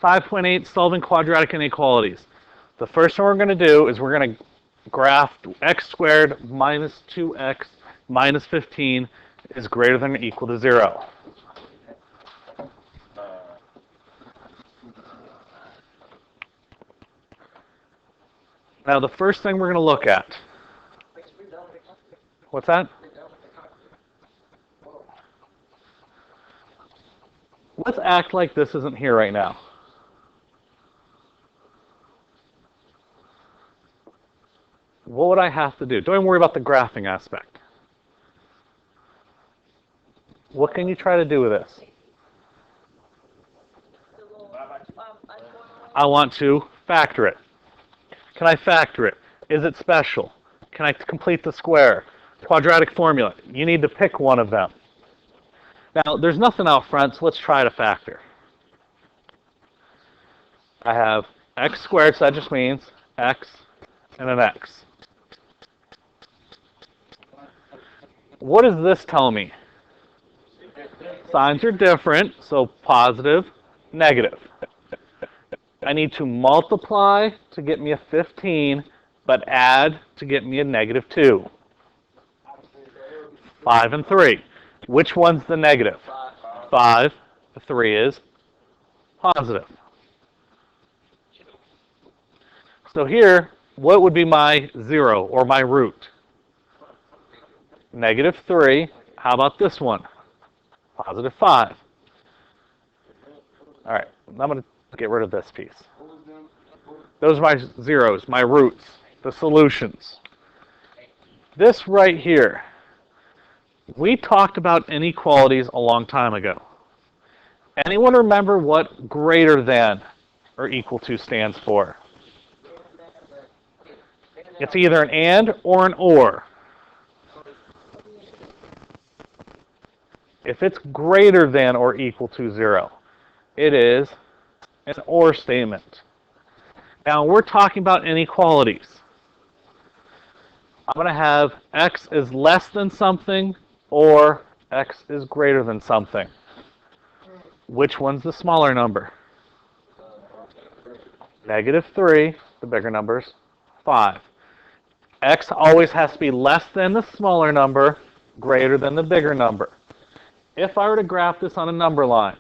5.8, solving quadratic inequalities. The first one we're going to do is we're going to graph x squared minus 2x minus 15 is greater than or equal to 0. Now the first thing we're going to look at, what's that? Let's act like this isn't here right now. What would I have to do? Don't even worry about the graphing aspect. What can you try to do with this? I want to factor it. Can I factor it? Is it special? Can I complete the square? Quadratic formula. You need to pick one of them. Now, there's nothing out front, so let's try to factor. I have x squared, so that just means x and an x. What does this tell me? Signs are different, so positive, negative. I need to multiply to get me a 15, but add to get me a negative 2. 5 and 3. Which one's the negative? 5. The 3 is positive. So here, what would be my 0 or my root? Negative 3. How about this one? Positive 5. All right, I'm going to get rid of this piece. Those are my zeros, my roots, the solutions. This right here, we talked about inequalities a long time ago. Anyone remember what greater than or equal to stands for? It's either an and or an or. If it's greater than or equal to 0, it is an or statement. Now we're talking about inequalities. I'm going to have x is less than something or x is greater than something. Which one's the smaller number? Negative 3, the bigger number's 5. X always has to be less than the smaller number, greater than the bigger number. If I were to graph this on a number line,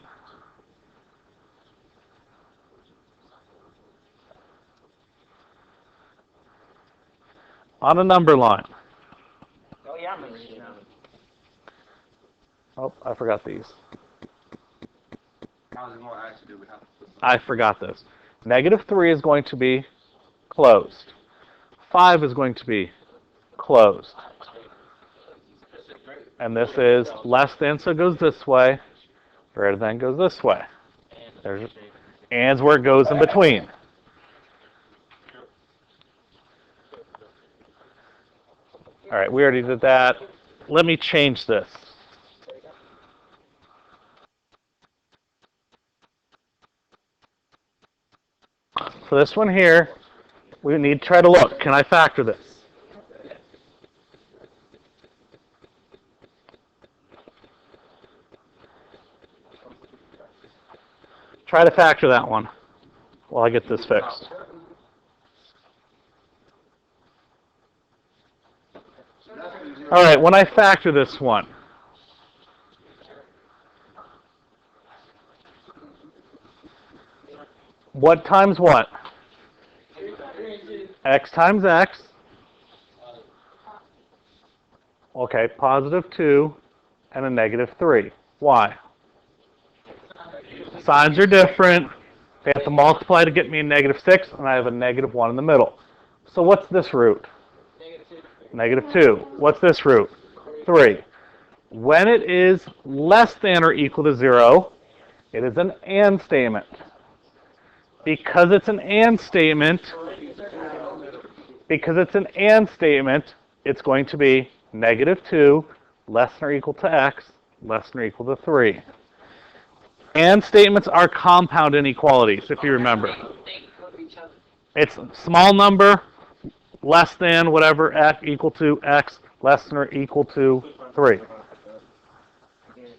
oh, I forgot these. I forgot this. Negative 3 is going to be closed. 5 is going to be closed. And this is less than, so it goes this way. Greater than goes this way. There's and's where it goes in between. All right, we already did that. Let me change this. For this one here, we need to try to look. Can I factor this? Try to factor that one while I get this fixed. All right, when I factor this one, what times what? X times x. Okay, positive 2 and a negative 3. Why? Signs are different. They have to multiply to get me a negative 6, and I have a negative 1 in the middle. So what's this root? Negative 2. What's this root? 3. When it is less than or equal to 0, it is an and statement. Because it's an and statement, it's going to be negative 2 less than or equal to x less than or equal to 3. And statements are compound inequalities, if you remember. It's small number, less than whatever, x equal to x, less than or equal to 3.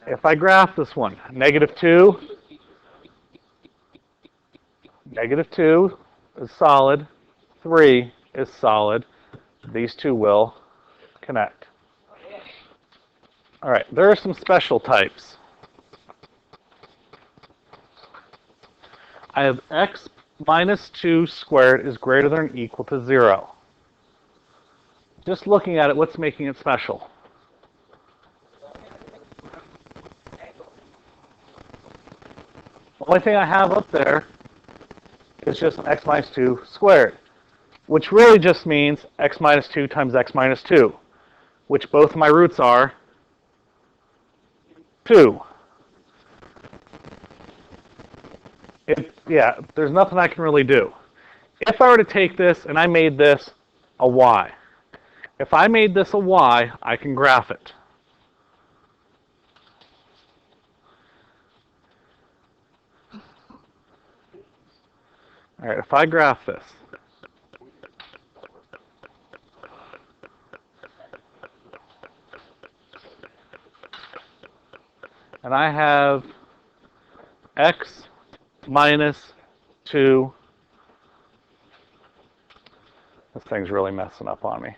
If I graph this one, negative 2, -2 is solid, 3 is solid. These two will connect. All right, there are some special types. I have x minus 2 squared is greater than or equal to 0. Just looking at it, what's making it special? The only thing I have up there is just x minus 2 squared, which really just means x minus 2 times x minus 2, which both of my roots are 2. Yeah, there's nothing I can really do. If I were to take this and I made this a y, if I made this a y, I can graph it. All right, if I graph this, and I have x minus 2, this thing's really messing up on me.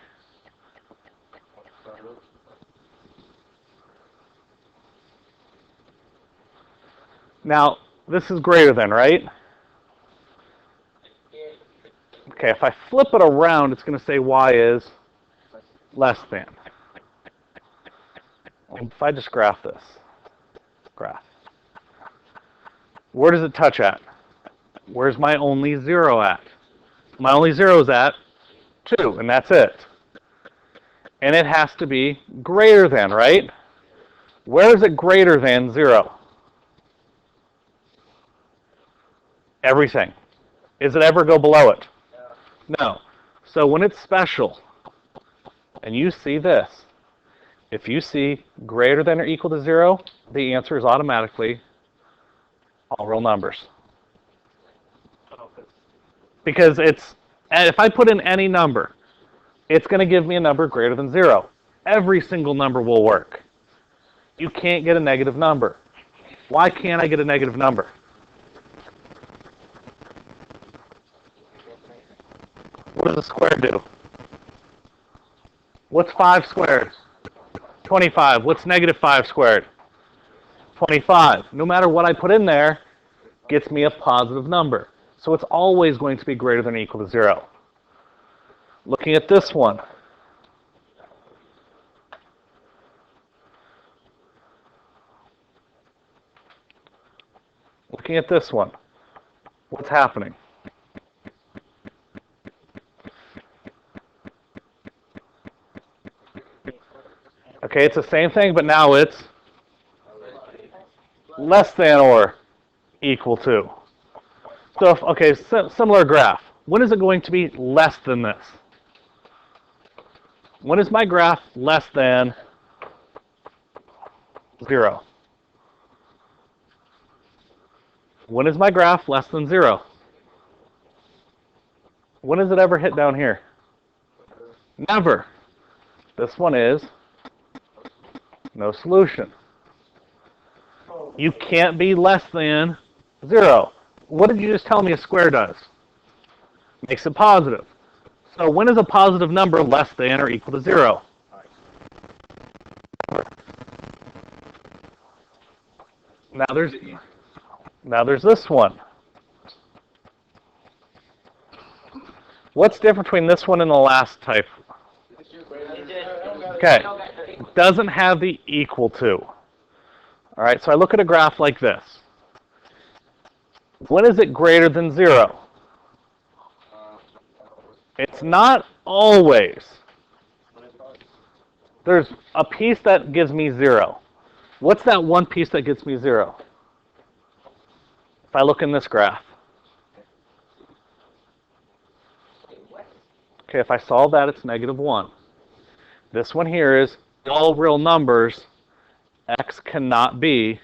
Now, this is greater than, right? Okay, if I flip it around, it's going to say y is less than. If I just graph this, graph. Where does it touch at? Where's my only 0 at? My only 0 is at 2, and that's it. And it has to be greater than, right? Where is it greater than 0? Everything. Is it ever go below it? No. So when it's special, and you see this, if you see greater than or equal to 0, the answer is automatically all real numbers. Because it's, if I put in any number, it's going to give me a number greater than 0. Every single number will work. You can't get a negative number. Why can't I get a negative number? What does a square do? What's 5 squared? 25. What's negative 5 squared? 25. No matter what I put in there, gets me a positive number. So it's always going to be greater than or equal to 0. Looking at this one. Looking at this one. What's happening? Okay, it's the same thing, but now it's less than or equal to. So, okay, similar graph. When is it going to be less than this? When is my graph less than 0? When is my graph less than 0? When does it ever hit down here? Never. This one is no solution. You can't be less than 0. What did you just tell me a square does? Makes it positive. So when is a positive number less than or equal to 0? Now there's this one. What's different between this one and the last type? Okay. It doesn't have the equal to. All right, so I look at a graph like this. When is it greater than 0? It's not always. There's a piece that gives me 0. What's that one piece that gets me 0? If I look in this graph. Okay, if I solve that, it's -1. This one here is all real numbers. X cannot be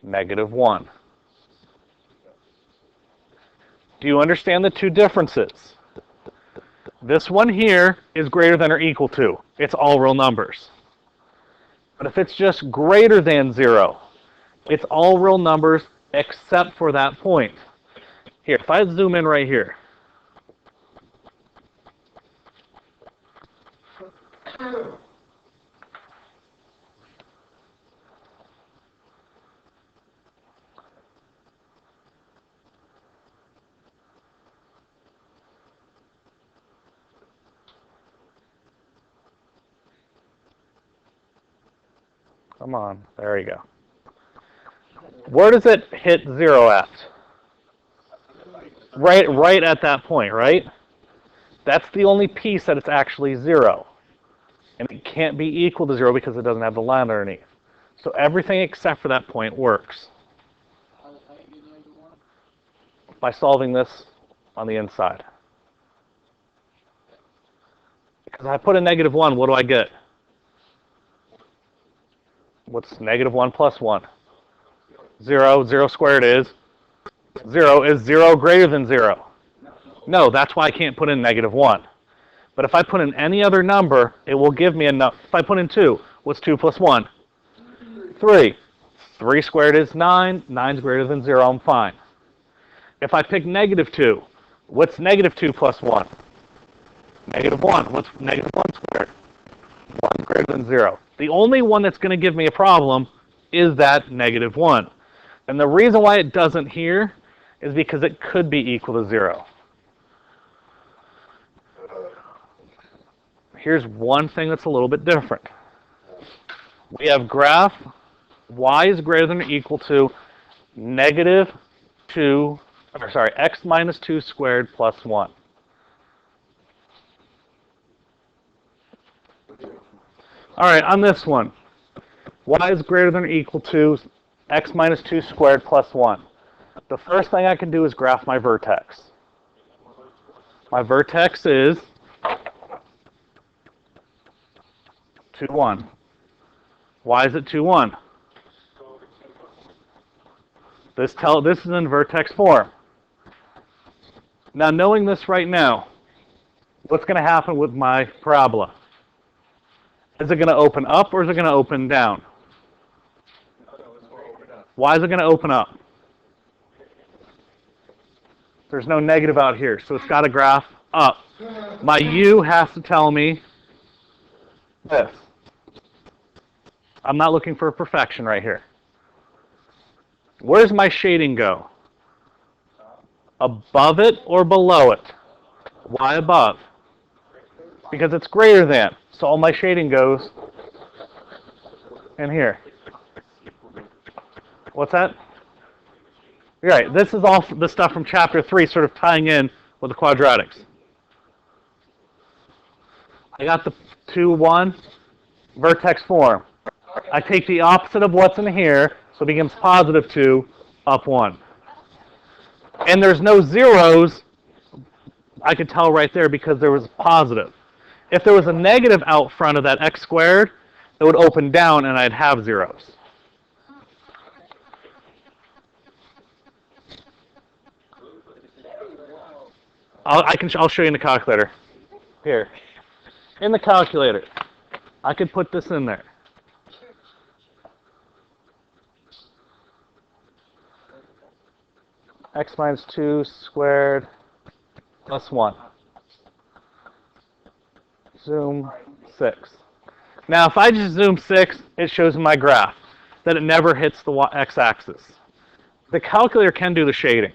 -1. Do you understand the two differences? This one here is greater than or equal to. It's all real numbers. But if it's just greater than 0, it's all real numbers except for that point. Here, if I zoom in right here. Come on, there you go. Where does it hit 0 at? Right at that point, right? That's the only piece that it's actually 0. And it can't be equal to 0 because it doesn't have the line underneath. So everything except for that point works. By solving this on the inside. Because if I put a -1, what do I get? What's -1 plus 1? 0. 0 squared is 0. Is 0 greater than 0? No, that's why I can't put in -1. But if I put in any other number, it will give me enough. If I put in 2, what's 2 plus 1? 3. 3 squared is 9. 9 is greater than 0. I'm fine. If I pick -2, what's -2 plus 1? -1. What's -1 squared? 1 is greater than 0. The only one that's going to give me a problem is that -1. And the reason why it doesn't here is because it could be equal to 0. Here's one thing that's a little bit different. We have graph y is greater than or equal to x minus 2 squared plus 1. All right, on this one, y is greater than or equal to x minus 2 squared plus 1. The first thing I can do is graph my vertex. My vertex is 2, 1. Why is it 2, 1? This is in vertex form. Now, knowing this right now, what's going to happen with my parabola? Is it going to open up or is it going to open down? Why is it going to open up? There's no negative out here, so it's got to graph up. My u has to tell me this. I'm not looking for perfection right here. Where does my shading go? Above it or below it? Why above? Because it's greater than. So all my shading goes in here. What's that? You're right. This is all the stuff from chapter 3 sort of tying in with the quadratics. I got the 2, 1 vertex form. I take the opposite of what's in here, so it becomes positive 2, up 1. And there's no zeros, I could tell right there because there was positive. If there was a negative out front of that x squared, it would open down and I'd have zeros. I'll show you in the calculator. Here. In the calculator, I could put this in there. X minus 2 squared plus 1. Zoom 6. Now, if I just zoom 6, it shows in my graph that it never hits the x-axis. The calculator can do the shading.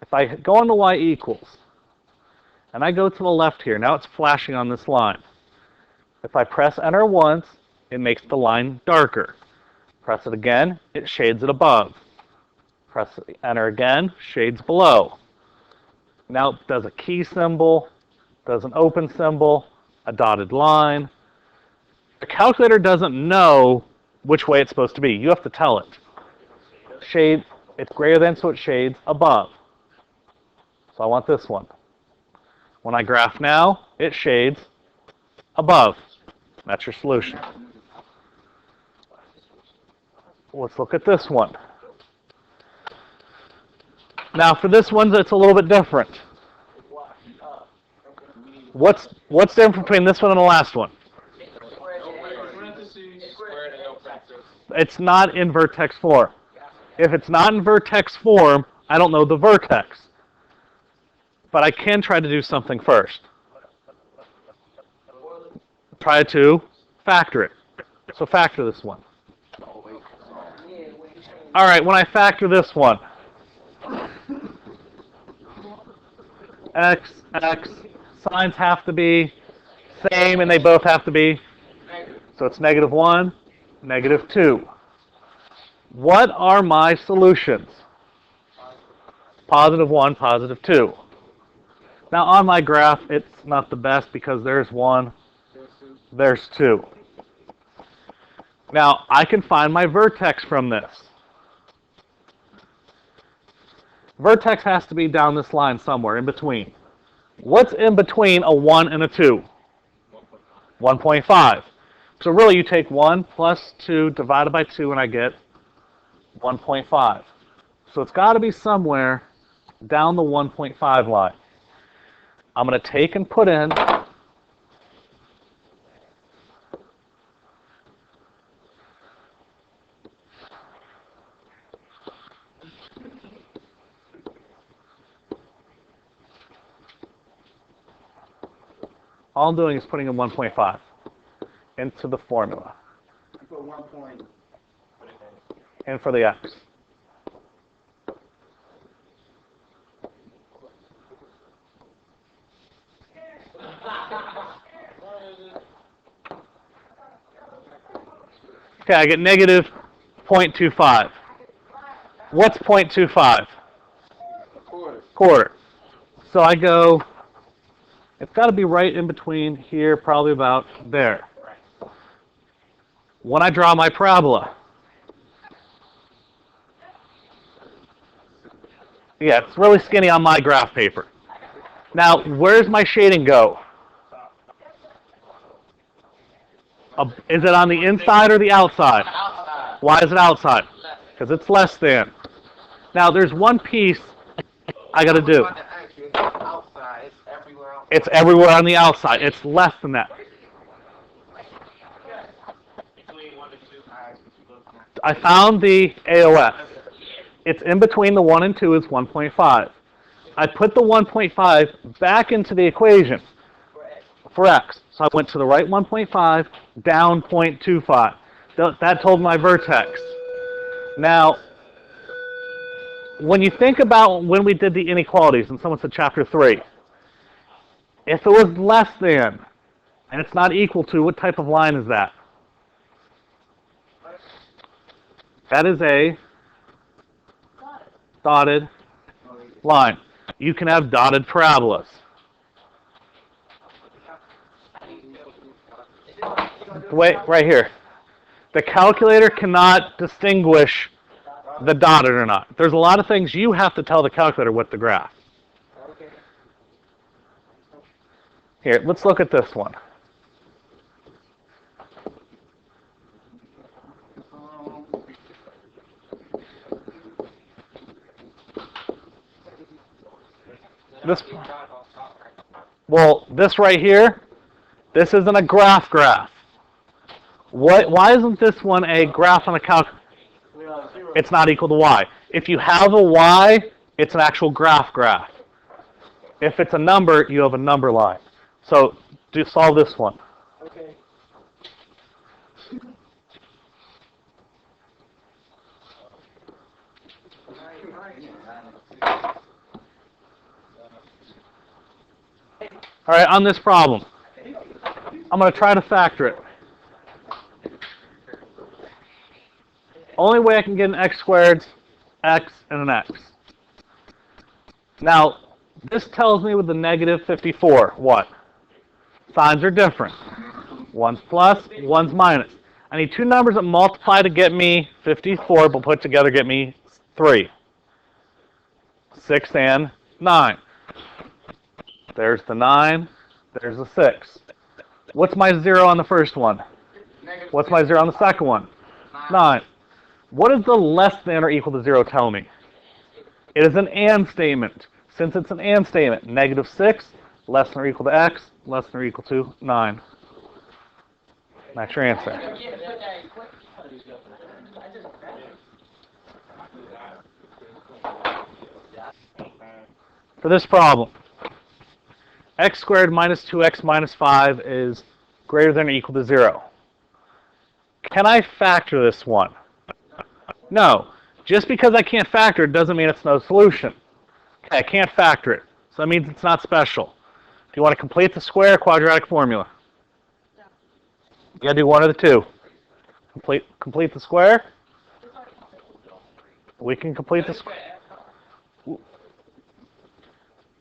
If I go on the y equals, and I go to the left here, now it's flashing on this line. If I press enter once, it makes the line darker. Press it again, it shades it above. Press enter again, shades below. Now it does a key symbol, does an open symbol, a dotted line. The calculator doesn't know which way it's supposed to be. You have to tell it. Shade, it's greater than, so it shades above. So I want this one. When I graph now, it shades above. That's your solution. Let's look at this one. Now for this one, it's a little bit different. What's different between this one and the last one? It's not in vertex form. If it's not in vertex form, I don't know the vertex. But I can try to do something first. Try to factor it. So factor this one. All right, when I factor this one, x, signs have to be same, and they both have to be, so it's -1, -2. What are my solutions? +1, +2. Now on my graph, it's not the best because there's 1, there's 2. Now I can find my vertex from this. Vertex has to be down this line somewhere in between. What's in between a 1 and a 2? 1.5. So really you take 1 plus 2 divided by 2 and I get 1.5. So it's got to be somewhere down the 1.5 line. I'm going to take and put in all I'm doing is putting in 1.5 into the formula. Put 1 point. And for the x. Okay, I get -0.25. What's 0.25? Quarter. So I go, it's got to be right in between here, probably about there. When I draw my parabola, yeah, it's really skinny on my graph paper. Now, where's my shading go? Is it on the inside or the outside? Why is it outside? Because it's less than. Now, there's one piece I got to do. It's everywhere on the outside. It's less than that. I found the AOS. It's in between the 1 and 2 is 1.5. I put the 1.5 back into the equation for x. So I went to the right 1.5, down 0.25. That told my vertex. Now, when you think about when we did the inequalities, and someone said chapter 3, if it was less than, and it's not equal to, what type of line is that? That is a dotted line. You can have dotted parabolas. Wait, right here. The calculator cannot distinguish the dotted or not. There's a lot of things you have to tell the calculator with the graph. Here, let's look at this one. This right here, this isn't a graph. Why isn't this one a graph on a calculator? It's not equal to y. If you have a y, it's an actual graph. If it's a number, you have a number line. So solve this one. Okay. All right, on this problem, I'm going to try to factor it. Only way I can get an x squared, x, and an x. Now, this tells me with the -54, what? Signs are different. One's plus, one's minus. I need two numbers that multiply to get me 54, but put together get me 3. 6 and 9. There's the 9. There's the 6. What's my 0 on the first one? What's my 0 on the second one? 9. What does the less than or equal to 0 tell me? It is an and statement. Since it's an and statement, -6, less than or equal to x, less than or equal to 9. That's your answer. for this problem, x squared minus 2x minus 5 is greater than or equal to 0. Can I factor this one? No. Just because I can't factor it doesn't mean it's no solution. Okay, I can't factor it, so that means it's not special. Do you want to complete the square or quadratic formula? You gotta do one of the two. Complete the square. We can complete the square.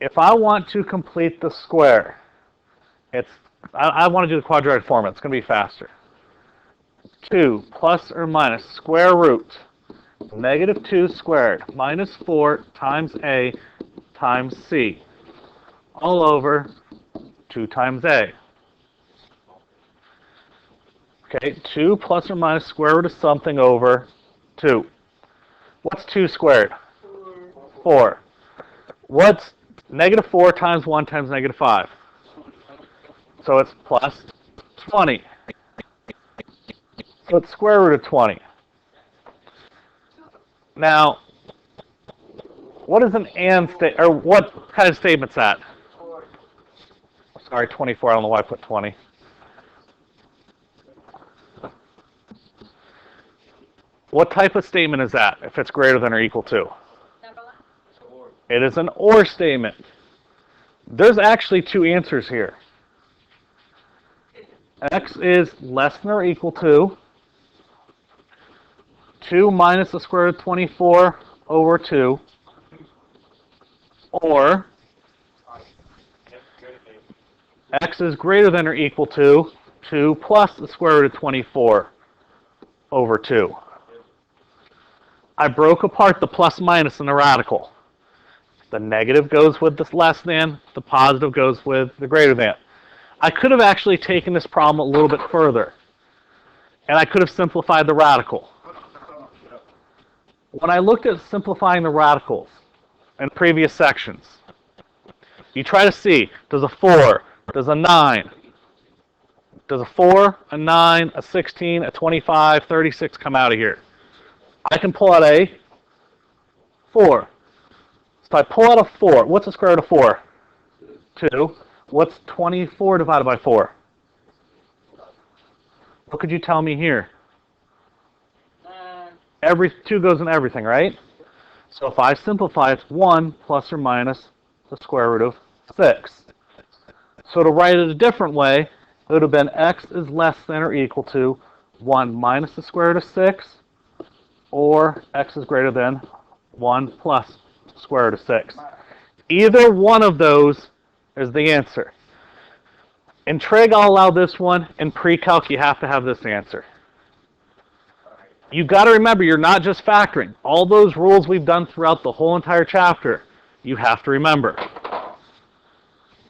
If I want to complete the square, I want to do the quadratic formula. It's going to be faster. 2 plus or minus square root negative 2 squared minus 4 times a times c all over 2 times a. Okay, 2 plus or minus square root of something over 2. What's 2 squared? 4. What's negative 4 times 1 times negative 5? So it's plus 20. So it's square root of 20. Now, what is an and state, or what kind of statement's that? Sorry, 24. I don't know why I put 20. What type of statement is that if it's greater than or equal to? It is an or statement. There's actually two answers here. X is less than or equal to 2 minus the square root of 24 over 2, or x is greater than or equal to 2 plus the square root of 24 over 2. I broke apart the plus minus in the radical. The negative goes with the less than, the positive goes with the greater than. I could have actually taken this problem a little bit further, and I could have simplified the radical. When I looked at simplifying the radicals in previous sections, you try to see, does a 4, does a 9, does a 4, a 9, a 16, a 25, 36 come out of here? I can pull out a 4. So I pull out a 4. What's the square root of 4? 2. What's 24 divided by 4? What could you tell me here? Every 2 goes in everything, right? So if I simplify, it's 1 plus or minus the square root of 6. So to write it a different way, it would have been x is less than or equal to 1 minus the square root of 6, or x is greater than 1 plus the square root of 6. Either one of those is the answer. In trig, I'll allow this one. In pre-calc, you have to have this answer. You've got to remember, you're not just factoring. All those rules we've done throughout the whole entire chapter, you have to remember.